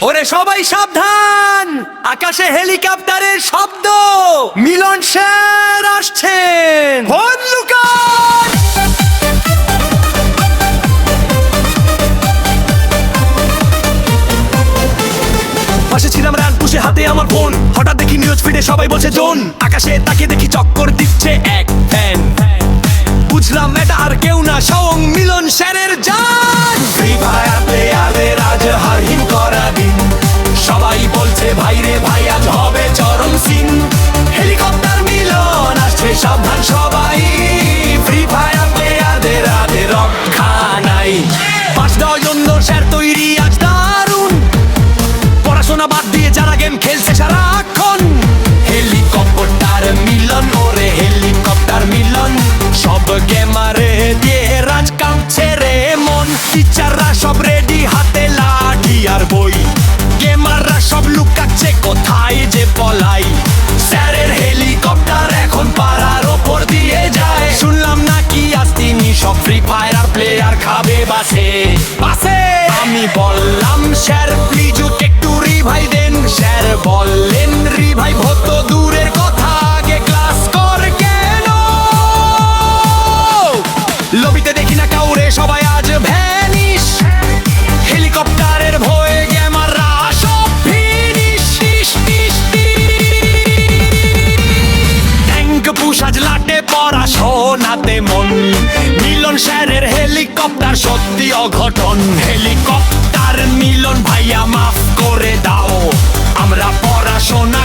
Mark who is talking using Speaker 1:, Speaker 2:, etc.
Speaker 1: ওরে সবাই সাবধান, আকাশে হেলিকপ্টারের শব্দ। মিলন স্যার আসছেন, ফোন লুকান। পাশে ছিলাম রান পুষে, হাতে আমার ফোন। হঠাৎ দেখি নিউজ ফিডে সবাই বলছে জোন। আকাশে তাকে দেখি চক্কর দিচ্ছে এক ফ্যান। বুঝলাম এটা আর কেউ না, স্বয়ং মিলন স্যারের জান। ফ্রি ফায়ার প্লেয়ারদের আজ হারহিম করা দিন। সবাই বলছে ভাই রে ভাই আজ হবে চরম সিন। হেলিকপ্টার মিলন আসছে, সাবধান সবাই। ফ্রি ফায়ার প্লেয়ারদের আগে রক্ষা নাই। 5 জন্য স্যার তৈরি আজ দারুন। পড়াশোনা বাদ দিয়ে যারা গেম খেলছে সারাক্ষণ। হেলিকপ্টার মিলন, ওরে হেলিকপ্টার মিলন। সব গেমারে দিয়ে রাজ কাঁপছে রে মন। টিচাররা সব রেডি, হাতে লাঠি আর বই। গেমাররা সব লুকাচ্ছে কোথায় যে পলাই। স্যারের হেলিকপ্টার এখন পাড়ার ওপর দিয়ে যায়। শুনলাম নাকি আজ তিনি সব ফ্রি ফায়ার প্লেয়ার খাবে বাসে বাসে। আমি বললাম স্যার প্লিজ একটু রিভাই দেন। স্যার বললেন রিভাই হতো দূরের কথা, আগে ক্লাস কর কেন। লবিতে দেখি না কাউরে, সবাই আজ ভ্যানিশ। হেলিকপ্টারের ভয়ে গেমাররা সব ফিনিশ। ট্যাঙ্ক পুশ আজ লাটে, পড়াশোনাতে মন। মিলন স্যারের হেলিকপ্টার সত্যি অঘটন। হেলিকপ্টার মিলন ভাইয়া মাফ করে দাও, আমরা পড়াশোনা